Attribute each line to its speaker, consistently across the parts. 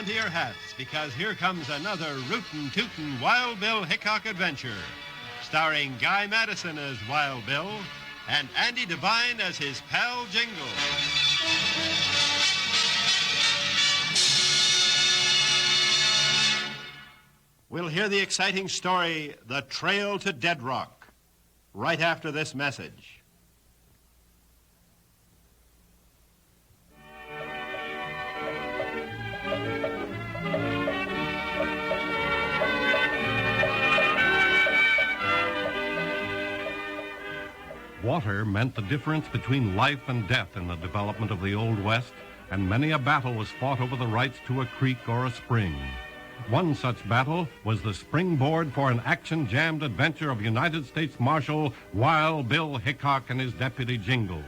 Speaker 1: onto your hats, because here comes another rootin' tootin' Wild Bill Hickok adventure, starring Guy Madison as Wild Bill and Andy Devine as his pal Jingles. We'll hear the exciting story, The Trail to Dead Rock, right after this message.
Speaker 2: Water meant the difference between life and death in the development of the Old West, and many a battle was fought over the rights to a creek or a spring. One such battle was the springboard for an action-jammed adventure of United States Marshal Wild Bill Hickok and his deputy Jingles.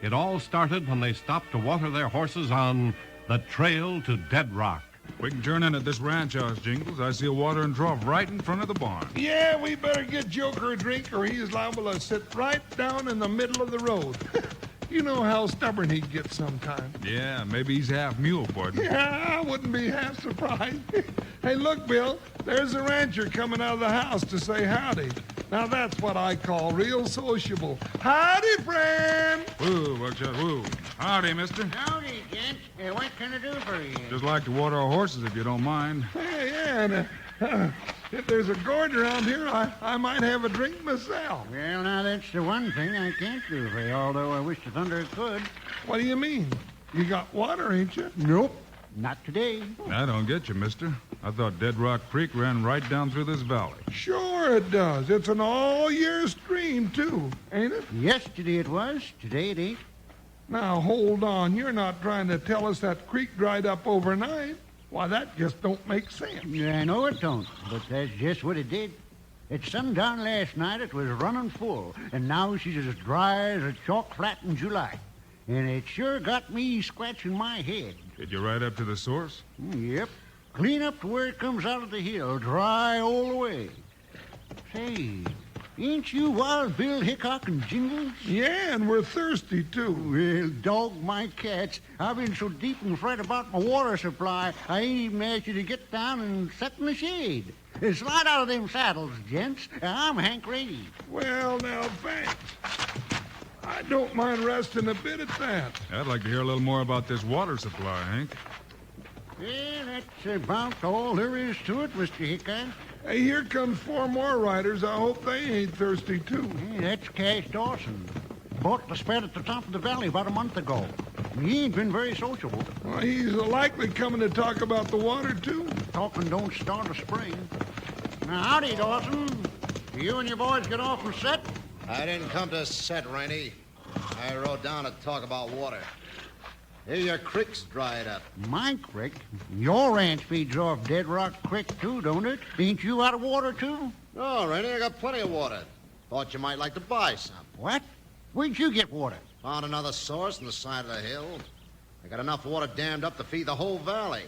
Speaker 2: It all started when they stopped to water their horses on the Trail to Dead Rock.
Speaker 3: We can turn in at this ranch house, Jingles. I see a watering trough right in front of the barn.
Speaker 4: Yeah, we better get Joker a drink or he's liable to sit right down in the middle of the road. You know how stubborn he gets sometimes.
Speaker 3: Yeah, maybe he's half mule, partner.
Speaker 4: Yeah, I wouldn't be half surprised. Hey, look, Bill, there's a rancher coming out of the house to say howdy. Now, that's what I call real sociable. Howdy, friend!
Speaker 3: Whoa, watch out, whoa. Howdy, mister.
Speaker 5: Howdy, gents. What can I do for you?
Speaker 3: Just like to water our horses if you don't mind.
Speaker 4: Hey, yeah, and if there's a gourd around here, I might have a drink myself.
Speaker 5: Well, now, that's the one thing I can't do for you, although I wish to thunder I could.
Speaker 4: What do you mean? You got water, ain't you?
Speaker 5: Nope. Not today.
Speaker 3: I don't get you, mister. I thought Dead Rock Creek ran right down through this valley.
Speaker 4: Sure it does. It's an all-year stream, too, ain't it?
Speaker 5: Yesterday it was. Today it ain't.
Speaker 4: Now, hold on. You're not trying to tell us that creek dried up overnight. Why, that just don't make sense.
Speaker 5: I know it don't, but that's just what it did. At sundown last night, it was running full, and now she's as dry as a chalk flat in July. And it sure got me scratching my head.
Speaker 3: Did you ride up to the source?
Speaker 5: Yep. Clean up to where it comes out of the hill, dry all the way. Say, ain't you Wild Bill Hickok and Jingles?
Speaker 4: Yeah, and we're thirsty, too.
Speaker 5: Well, dog my cats. I've been so deep in fret about my water supply, I ain't even asked you to get down and sit in the shade. Slide out of them saddles, gents. I'm Hank Rady.
Speaker 4: Well, now, thanks. I don't mind resting a bit at that.
Speaker 3: I'd like to hear a little more about this water supply, Hank.
Speaker 5: Yeah, that's about all there is to it, Mr. Hickok.
Speaker 4: Hey, here comes 4 more riders. I hope they ain't thirsty, too.
Speaker 5: Yeah, that's Cash Dawson. Bought the spread at the top of the valley about a month ago. He ain't been very sociable.
Speaker 4: Well, he's likely coming to talk about the water, too.
Speaker 5: Talking don't start a spring. Now, howdy, Dawson. You and your boys get off and set?
Speaker 6: I didn't come to set, Rainey. I rode down to talk about water. Here your creek's dried up.
Speaker 5: My creek? Your ranch feeds off Dead Rock Creek, too, don't it? Ain't you out of water, too?
Speaker 6: No, Rainey, I got plenty of water. Thought you might like to buy some.
Speaker 5: What? Where'd you get water?
Speaker 6: Found another source on the side of the hill. I got enough water dammed up to feed the whole valley.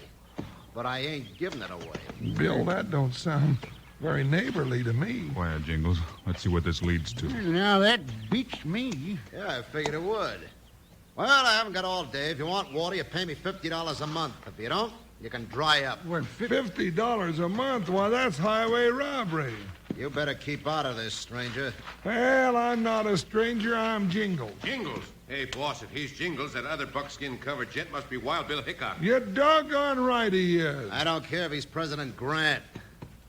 Speaker 6: But I ain't giving it away.
Speaker 4: Bill, that don't sound very neighborly to me.
Speaker 3: Quiet, Jingles. Let's see what this leads to.
Speaker 5: Now, that beats me.
Speaker 6: Yeah, I figured it would. Well, I haven't got all day. If you want water, you pay me $50 a month. If you don't, you can dry up.
Speaker 5: Well,
Speaker 4: $50 a month? Why, that's highway robbery.
Speaker 6: You better keep out of this, stranger.
Speaker 4: Well, I'm not a stranger. I'm Jingles.
Speaker 1: Jingles? Hey, boss, if he's Jingles, that other buckskin-covered gent must be Wild Bill Hickok.
Speaker 4: You're doggone right he is.
Speaker 6: I don't care if he's President Grant.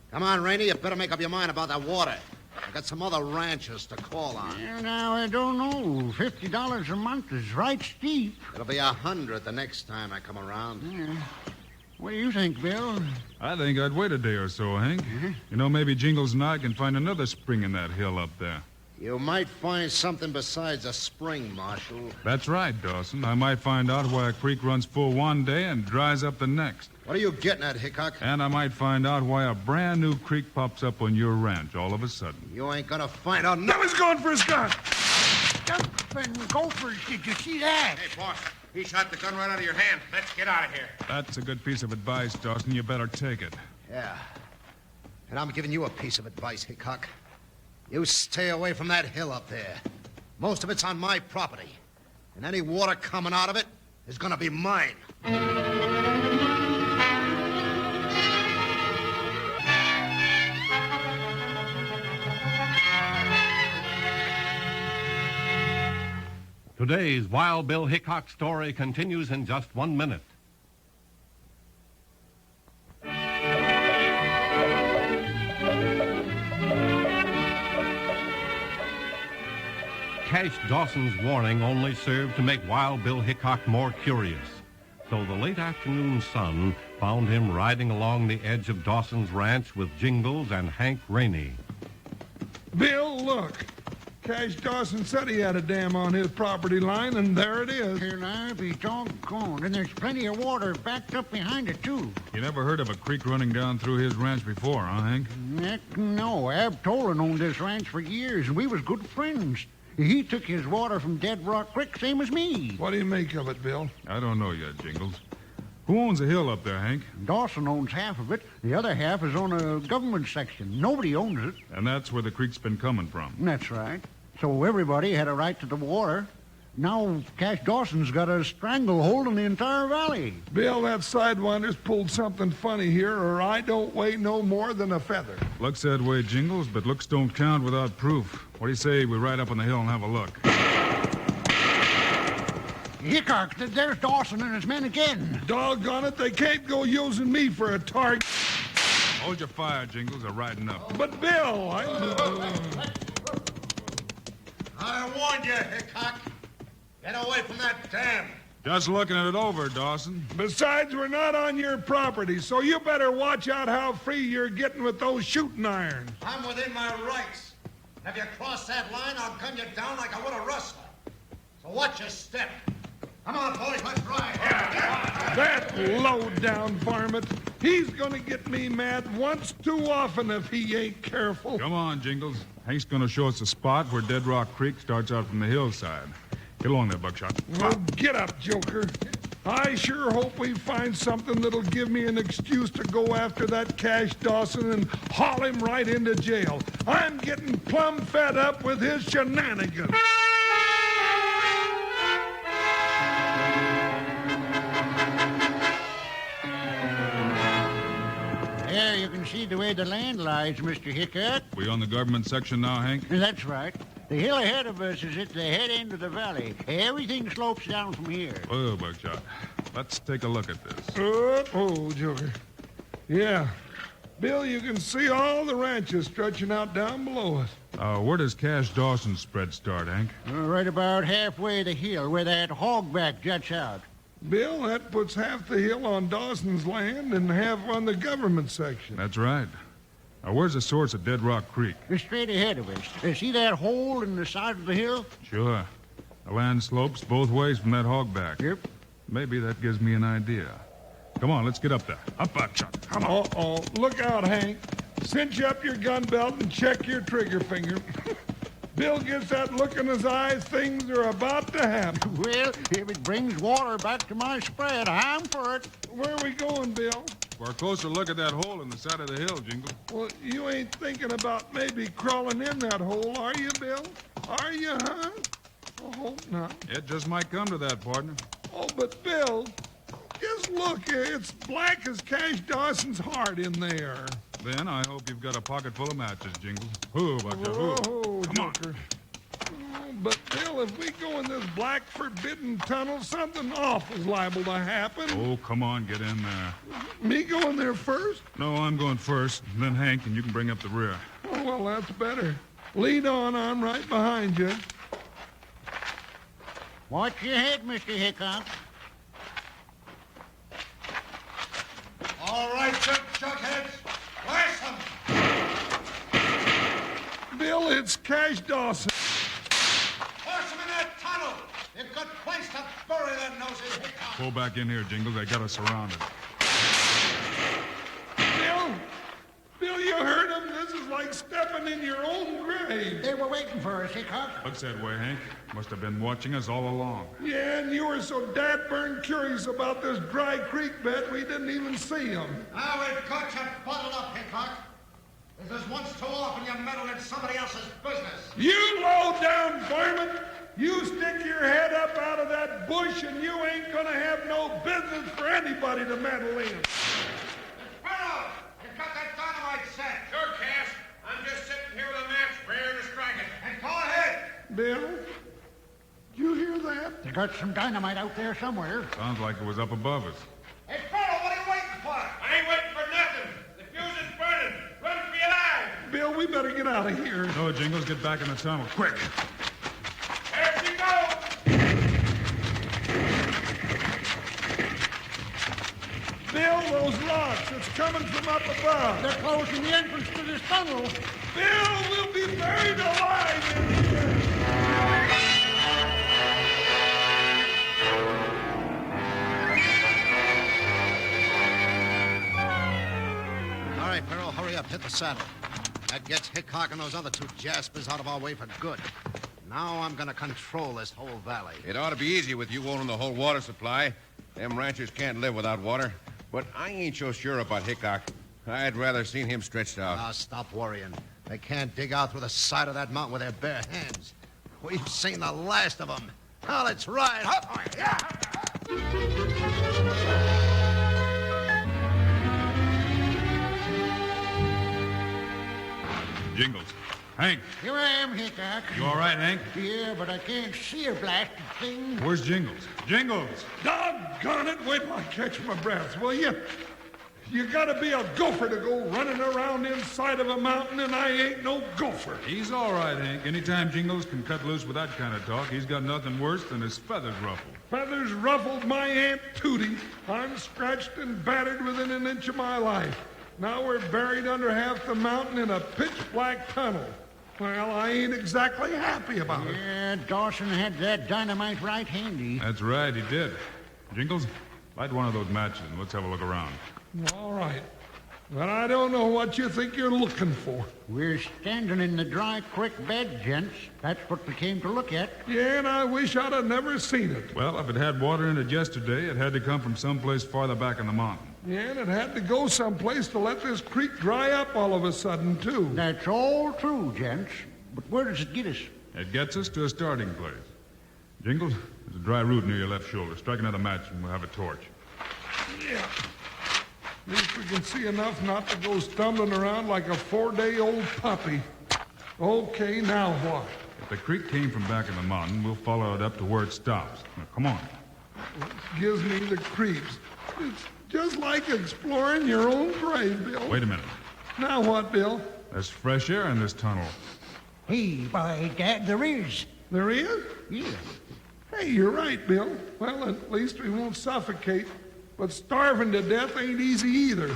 Speaker 6: Come on, Rainey, you better make up your mind about that water. I got some other ranchers to call on.
Speaker 5: Well, now, I don't know. $50 a month is right steep.
Speaker 6: It'll be $100 the next time I come around.
Speaker 5: Yeah. What do you think, Bill?
Speaker 3: I think I'd wait a day or so, Hank. You know, maybe Jingles and I can find another spring in that hill up there.
Speaker 6: You might find something besides a spring, Marshal.
Speaker 3: That's right, Dawson. I might find out why a creek runs full one day and dries up the next.
Speaker 6: What are you getting at, Hickok?
Speaker 3: And I might find out why a brand new creek pops up on your ranch all of a sudden.
Speaker 6: You ain't gonna find out
Speaker 4: Now he's going for his gun.
Speaker 5: Jumping gophers, did you see that?
Speaker 1: Hey, boss, he shot the gun right out of your hand. Let's get out of here.
Speaker 3: That's a good piece of advice, Dawson. You better take it.
Speaker 6: Yeah. And I'm giving you a piece of advice, Hickok. You stay away from that hill up there. Most of it's on my property. And any water coming out of it is gonna be mine.
Speaker 2: Today's Wild Bill Hickok story continues in just 1 minute. Cash Dawson's warning only served to make Wild Bill Hickok more curious. So the late afternoon sun found him riding along the edge of Dawson's ranch with Jingles and Hank Rainey.
Speaker 4: Bill, look. Cash Dawson said he had a dam on his property line, and there it is.
Speaker 5: Here now, be doggone. And there's plenty of water backed up behind it, too.
Speaker 3: You never heard of a creek running down through his ranch before, huh, Hank?
Speaker 5: Heck, no. Ab Tolan owned this ranch for years, and we was good friends. He took his water from Dead Rock Creek, same as me.
Speaker 4: What do you make of it, Bill?
Speaker 3: I don't know yet, Jingles. Who owns the hill up there, Hank?
Speaker 5: Dawson owns half of it. The other half is on a government section. Nobody owns it.
Speaker 3: And that's where the creek's been coming from.
Speaker 5: That's right. So everybody had a right to the water. Now Cash Dawson's got a stranglehold on the entire valley.
Speaker 4: Bill, that sidewinder's pulled something funny here, or I don't weigh no more than a feather.
Speaker 3: Looks that way, Jingles, but looks don't count without proof. What do you say we ride up on the hill and have a look?
Speaker 5: Hickok, there's Dawson and his men again.
Speaker 4: Doggone it, they can't go using me for a target.
Speaker 3: Hold your fire, Jingles. They're riding up.
Speaker 4: But, Bill,
Speaker 6: I warned you, Hickok. Get away from that dam.
Speaker 3: Just looking at it over, Dawson.
Speaker 4: Besides, we're not on your property, so you better watch out how free you're getting with those shooting irons.
Speaker 6: I'm within my rights. If you cross that line, I'll gun you down like I would a rustler. So watch your step. Come on, boys, let's ride.
Speaker 4: That low-down varmint, he's gonna get me mad once too often if he ain't careful.
Speaker 3: Come on, Jingles. Hank's gonna show us a spot where Dead Rock Creek starts out from the hillside. Get along there, Buckshot.
Speaker 4: Oh, get up, Joker. I sure hope we find something that'll give me an excuse to go after that Cash Dawson and haul him right into jail. I'm getting plumb fed up with his shenanigans.
Speaker 5: There, you can see the way the land lies, Mr. Hickok.
Speaker 3: We on the government section now, Hank?
Speaker 5: That's right. The hill ahead of us is at the head end of the valley. Everything slopes down from here.
Speaker 3: Oh, Buckshot. Let's take a look at this.
Speaker 4: Oh, Joker. Yeah. Bill, you can see all the ranches stretching out down below us.
Speaker 3: Where does Cash Dawson's spread start, Hank?
Speaker 5: Right about halfway the hill where that hogback juts out.
Speaker 4: Bill, that puts half the hill on Dawson's land and half on the government section.
Speaker 3: That's right. Now, where's the source of Dead Rock Creek?
Speaker 5: Straight ahead of us. See that hole in the side of the hill?
Speaker 3: Sure. The land slopes both ways from that hogback.
Speaker 5: Yep.
Speaker 3: Maybe that gives me an idea. Come on, let's get up there. Up, Buckshot. Come on.
Speaker 4: Uh-oh. Look out, Hank. Cinch up your gun belt and check your trigger finger. Bill gets that look in his eyes, things are about to happen.
Speaker 5: Well, if it brings water back to my spread, I'm for it.
Speaker 4: Where are we going, Bill?
Speaker 3: For a closer look at that hole in the side of the hill, Jingle.
Speaker 4: Well, you ain't thinking about maybe crawling in that hole, are you, Bill? Are you, huh? I hope not.
Speaker 3: It just might come to that, partner.
Speaker 4: Oh, but Bill, just look. It's black as Cash Dawson's heart in there.
Speaker 3: Then I hope you've got a pocket full of matches, Jingle. Ooh, Buckshot, ooh.
Speaker 4: Oh,
Speaker 3: Come
Speaker 4: Joker. Oh, but, Bill, if we go in this black forbidden tunnel, something awful's liable to happen.
Speaker 3: Oh, come on, get in there.
Speaker 4: Me going there first?
Speaker 3: No, I'm going first, then Hank, and you can bring up the rear.
Speaker 4: Oh, well, that's better. Lead on, I'm right behind you.
Speaker 5: Watch your head, Mr. Hickok.
Speaker 6: All right, chuckheads. Blast them.
Speaker 4: Bill, it's Cash Dawson.
Speaker 6: Force them in that tunnel. They've got place to bury their noses, Hickok.
Speaker 3: Pull back in here, Jingle. They got us surrounded.
Speaker 4: Bill, you heard him. This is like stepping in your own grave.
Speaker 5: They were waiting for us, Hickok.
Speaker 3: Looks that way, Hank. Must have been watching us all along.
Speaker 4: Yeah, and you were so dad-burned curious about this dry creek bet, we didn't even see him.
Speaker 6: Now we've got you bottled up, Hickok. This is once too often you meddle in somebody else's business.
Speaker 4: You low-down varmint! You stick your head up out of that bush and you ain't gonna have no business for anybody to meddle in.
Speaker 6: Sparrow, you've got that dynamite set.
Speaker 7: Sure, Cash. I'm just sitting here with a match ready to strike it.
Speaker 6: And go ahead.
Speaker 4: Bill, you hear that?
Speaker 5: got some dynamite out there somewhere.
Speaker 3: Sounds like it was up above us.
Speaker 6: Hey, fellow, what are you waiting for?
Speaker 1: I ain't waiting for nothing. The fuse is burning. Run for your life.
Speaker 4: Bill, we better get out of here.
Speaker 3: No, Jingles, get back in the tunnel, quick.
Speaker 1: There she goes.
Speaker 4: Bill, those rocks, it's coming from up above.
Speaker 5: They're closing the entrance to this tunnel.
Speaker 4: Bill, we'll be buried alive in here.
Speaker 6: All right, Peril, hurry up. Hit the saddle. That gets Hickok and those other two jaspers out of our way for good. Now I'm going to control this whole valley.
Speaker 7: It ought to be easy with you owning the whole water supply. Them ranchers can't live without water. But I ain't so sure about Hickok. I'd rather seen him stretched out.
Speaker 6: Now, stop worrying. They can't dig out through the side of that mountain with their bare hands. We've seen the last of them. Now, let's ride. Up. Yeah.
Speaker 3: Jingles. Hank,
Speaker 5: Here I am, Hickok.
Speaker 3: you all right, Hank?
Speaker 5: Yeah, but I can't see a blasted thing.
Speaker 3: Where's Jingles? Jingles!
Speaker 4: Doggone it, wait till I catch my breath, will you? You gotta be a gopher to go running around inside of a mountain, and I ain't no gopher.
Speaker 3: He's all right, Hank. Anytime Jingles can cut loose with that kind of talk, he's got nothing worse than his feathers ruffled.
Speaker 4: Feathers ruffled my Aunt Tootie. I'm scratched and battered within an inch of my life. Now we're buried under half the mountain in a pitch-black tunnel. Well, I ain't exactly happy about it.
Speaker 5: Yeah, Dawson had that dynamite right handy.
Speaker 3: That's right, he did. Jingles, light one of those matches and let's have a look around.
Speaker 4: All right. But I don't know what you think you're looking for.
Speaker 5: We're standing in the dry creek bed, gents. That's what we came to look at.
Speaker 4: Yeah, and I wish I'd have never seen it.
Speaker 3: Well, if it had water in it yesterday, it had to come from someplace farther back in the mountain.
Speaker 4: Yeah, and it had to go someplace to let this creek dry up all of a sudden, too.
Speaker 5: That's all true, gents. But where does it get us?
Speaker 3: It gets us to a starting place. Jingles, there's a dry root near your left shoulder. Strike another match and we'll have a torch.
Speaker 4: Yeah. At least we can see enough not to go stumbling around like a 4-day-old puppy. Okay, now what?
Speaker 3: If the creek came from back in the mountain, we'll follow it up to where it stops. Now, come on.
Speaker 4: Gives me the creeps. It's just like exploring your own grave, Bill.
Speaker 3: Wait a minute.
Speaker 4: Now what, Bill?
Speaker 3: There's fresh air in this tunnel.
Speaker 5: Hey, by Dad, there is.
Speaker 4: There is?
Speaker 5: Yeah.
Speaker 4: Hey, you're right, Bill. Well, at least we won't suffocate. But starving to death ain't easy either.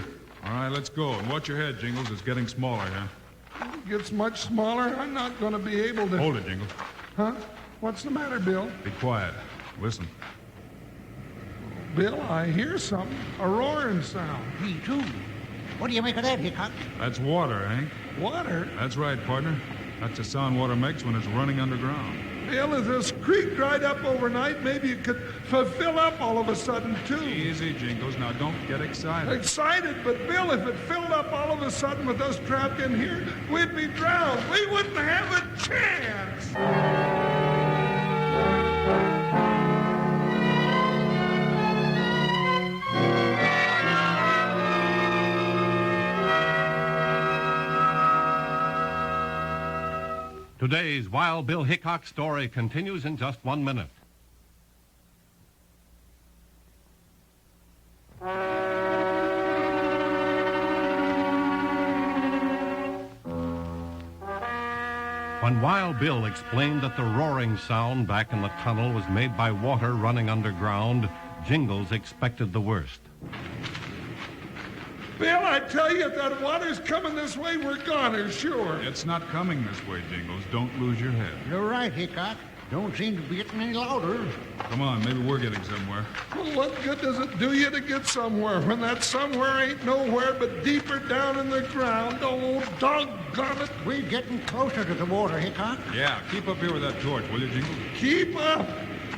Speaker 3: All right, let's go. And watch your head, Jingles. It's getting smaller here.
Speaker 4: If it gets much smaller, I'm not going to be able to...
Speaker 3: Hold it, Jingles.
Speaker 4: Huh? What's the matter, Bill?
Speaker 3: Be quiet. Listen.
Speaker 4: Bill, I hear something. A roaring sound.
Speaker 5: Me too. What do you make of that, Hickok?
Speaker 3: That's water, Hank.
Speaker 4: Water?
Speaker 3: That's right, partner. That's the sound water makes when it's running underground.
Speaker 4: Bill, if this creek dried up overnight, maybe it could fill up all of a sudden, too.
Speaker 3: Easy, Jingles. Now, don't get excited.
Speaker 4: Excited, but Bill, if it filled up all of a sudden with us trapped in here, we'd be drowned. We wouldn't have a chance.
Speaker 2: Today's Wild Bill Hickok story continues in just 1 minute. When Wild Bill explained that the roaring sound back in the tunnel was made by water running underground, Jingles expected the worst.
Speaker 4: Bill, I tell you, if that water's coming this way, we're goners, sure.
Speaker 3: It's not coming this way, Jingles. Don't lose your head.
Speaker 5: You're right, Hickok. Don't seem to be getting any louder.
Speaker 3: Come on, maybe we're getting somewhere.
Speaker 4: Well, what good does it do you to get somewhere when that somewhere ain't nowhere but deeper down in the ground? Oh, doggone it.
Speaker 5: We're getting closer to the water, Hickok.
Speaker 3: Yeah, keep up here with that torch, will you, Jingles?
Speaker 4: Keep up.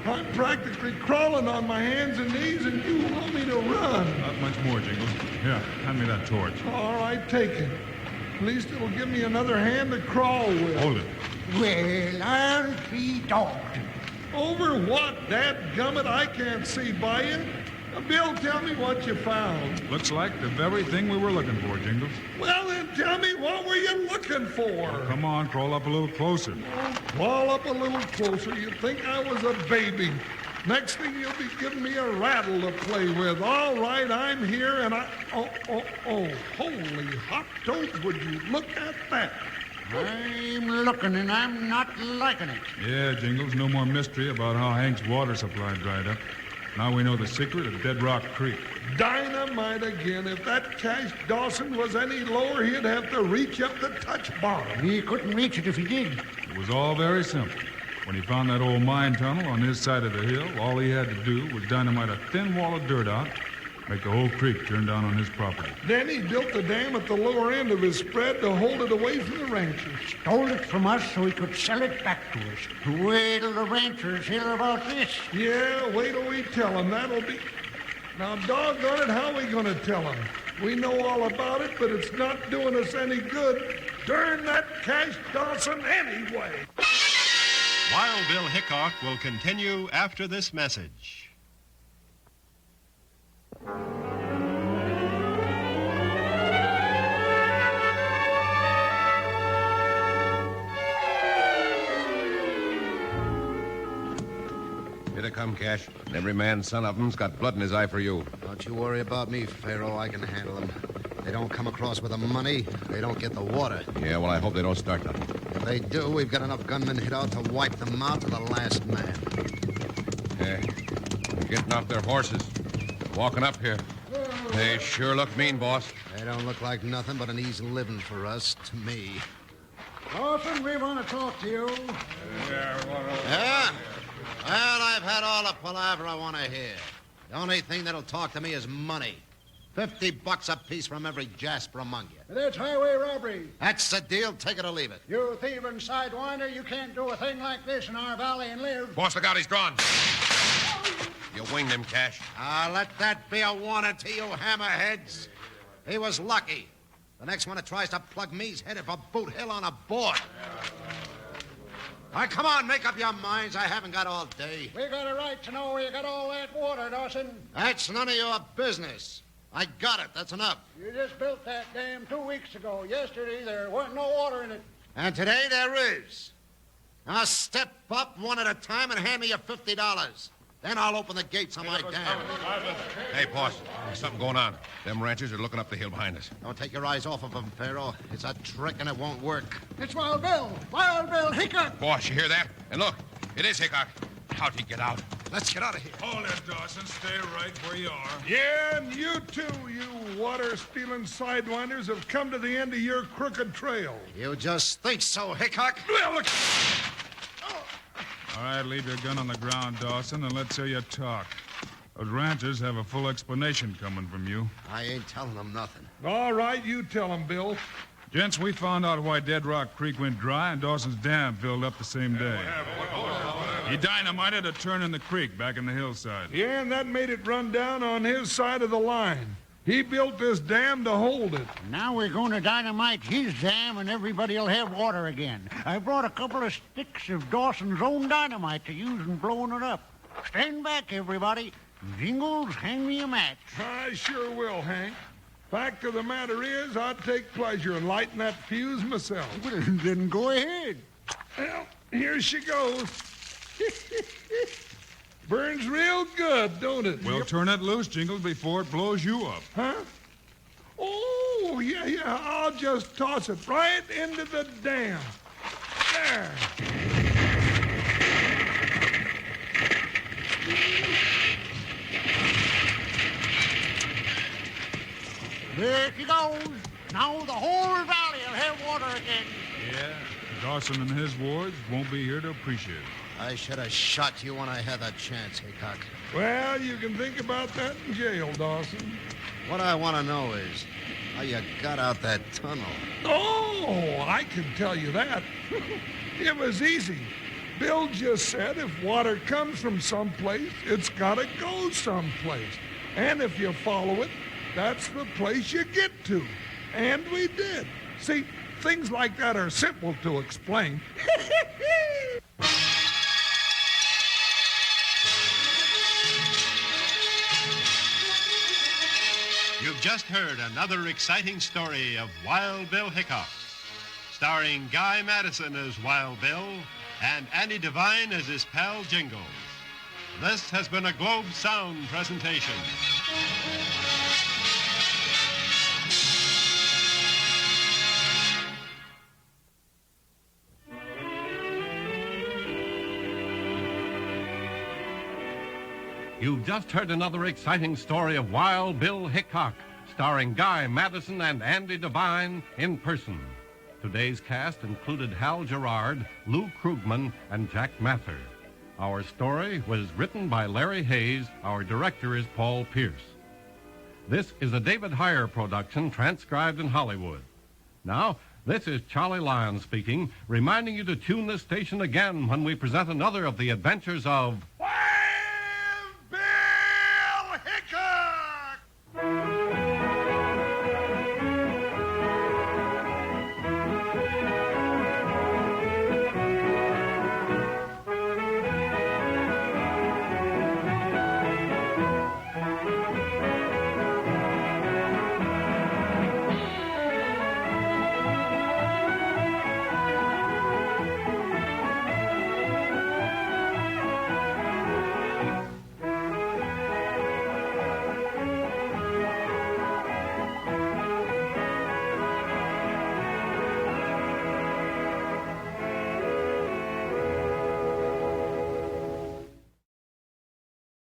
Speaker 4: I'm practically crawling on my hands and knees, and you want me to run.
Speaker 3: Not much more, Jingles. Here, hand me that torch.
Speaker 4: All right, take it. At least it'll give me another hand to crawl with.
Speaker 3: Hold it.
Speaker 5: Well, I'll be dogged.
Speaker 4: Over what, dadgummit? I can't see by you. Bill, tell me what you found.
Speaker 3: Looks like the very thing we were looking for, Jingles.
Speaker 4: Well, then tell me, what were you looking for?
Speaker 3: Come on, crawl up a little closer.
Speaker 4: Crawl up a little closer. You'd think I was a baby. Next thing you'll be giving me a rattle to play with. All right, I'm here, and oh, holy hot toads, would you look at that?
Speaker 5: I'm looking, and I'm not liking it.
Speaker 3: Yeah, Jingles, no more mystery about how Hank's water supply dried up. Now we know the secret of Dead Rock Creek.
Speaker 4: Dynamite again. If that Cash Dawson was any lower, he'd have to reach up to touch bottom.
Speaker 5: He couldn't reach it if he did.
Speaker 3: It was all very simple. When he found that old mine tunnel on his side of the hill, all he had to do was dynamite a thin wall of dirt out, make the whole creek turn down on his property.
Speaker 4: Then he built the dam at the lower end of his spread to hold it away from the ranchers.
Speaker 5: Stole it from us so he could sell it back to us. Wait till the ranchers hear about this.
Speaker 4: Yeah, wait till we tell him. That'll be... Now, doggone it, how are we going to tell him? We know all about it, but it's not doing us any good. Darn that Cash Dawson anyway.
Speaker 1: Wild Bill Hickok will continue after this message.
Speaker 7: Here they come, Cash. And every man, son of them's got blood in his eye for you.
Speaker 6: Don't you worry about me, Pharaoh. I can handle them. They don't come across with the money. They don't get the water.
Speaker 7: Yeah, well, I hope they don't start nothing.
Speaker 6: If they do, we've got enough gunmen hit out to wipe them out to the last man.
Speaker 7: Yeah, they're getting off their horses. Walking up here. They sure look mean, boss.
Speaker 6: They don't look like nothing but an easy living for us, to me.
Speaker 5: Dawson, we want to talk to you.
Speaker 6: Yeah? Well, I've had all the palaver I want to hear. The only thing that'll talk to me is money. $50 apiece from every Jasper among you.
Speaker 5: That's highway robbery.
Speaker 6: That's the deal. Take it or leave it.
Speaker 5: You thieving sidewinder, you can't do a thing like this in our valley and live.
Speaker 7: Boss, look out, he's drawn. You winged him, Cash.
Speaker 6: Let that be a warning to you hammerheads. He was lucky. The next one that tries to plug me's headed for Boot Hill on a board. All right, come on, make up your minds. I haven't got all day.
Speaker 5: We got a right to know where you got all that water, Dawson.
Speaker 6: That's none of your business. I got it. That's enough.
Speaker 5: You just built that dam 2 weeks ago. Yesterday, there wasn't no water in it.
Speaker 6: And today there is. Now step up one at a time and hand me your $50. Then I'll open the gates on my dam.
Speaker 7: Hey, boss, there's something going on. Them ranchers are looking up the hill behind us.
Speaker 6: Don't take your eyes off of them, Pharaoh. It's a trick and it won't work.
Speaker 5: It's Wild Bill. Wild Bill Hickok.
Speaker 7: Boss, you hear that? And look, it is Hickok. How'd he get out?
Speaker 6: Let's get out of here.
Speaker 3: Hold it, Dawson. Stay right where you are.
Speaker 4: Yeah, and you too, you water-stealing sidewinders, have come to the end of your crooked trail.
Speaker 6: You just think so, Hickok?
Speaker 4: Well, look...
Speaker 3: All right, leave your gun on the ground, Dawson, and let's hear you talk. Those ranchers have a full explanation coming from you.
Speaker 6: I ain't telling them nothing.
Speaker 4: All right, you tell them, Bill.
Speaker 3: Gents, we found out why Dead Rock Creek went dry and Dawson's dam filled up the same day. He dynamited a turn in the creek back in the hillside.
Speaker 4: Yeah, and that made it run down on his side of the line. He built this dam to hold it.
Speaker 5: Now we're going to dynamite his dam and everybody will have water again. I brought a couple of sticks of Dawson's own dynamite to use in blowing it up. Stand back, everybody. Jingles, hang me a match.
Speaker 4: I sure will, Hank. Fact of the matter is, I'd take pleasure in lighting that fuse myself.
Speaker 5: Well, then go ahead.
Speaker 4: Well, here she goes. Burns real good, don't it?
Speaker 3: Well, turn it loose, Jingles, before it blows you up.
Speaker 4: Huh? Oh, yeah, I'll just toss it right into the dam. There.
Speaker 5: There she goes. Now the whole valley will have water again.
Speaker 3: Yeah, Dawson and his wards won't be here to appreciate it.
Speaker 6: I should have shot you when I had that chance, Hickok.
Speaker 4: Well, you can think about that in jail, Dawson.
Speaker 6: What I want to know is how you got out that tunnel.
Speaker 4: Oh, I can tell you that. It was easy. Bill just said if water comes from someplace, it's got to go someplace. And if you follow it, that's the place you get to. And we did. See, things like that are simple to explain.
Speaker 1: You've just heard another exciting story of Wild Bill Hickok, starring Guy Madison as Wild Bill and Andy Devine as his pal Jingles. This has been a Globe Sound presentation.
Speaker 2: You've just heard another exciting story of Wild Bill Hickok, starring Guy Madison and Andy Devine in person. Today's cast included Hal Gerard, Lou Krugman, and Jack Mather. Our story was written by Larry Hayes. Our director is Paul Pierce. This is a David Heyer production transcribed in Hollywood. Now, this is Charlie Lyon speaking, reminding you to tune this station again when we present another of the adventures of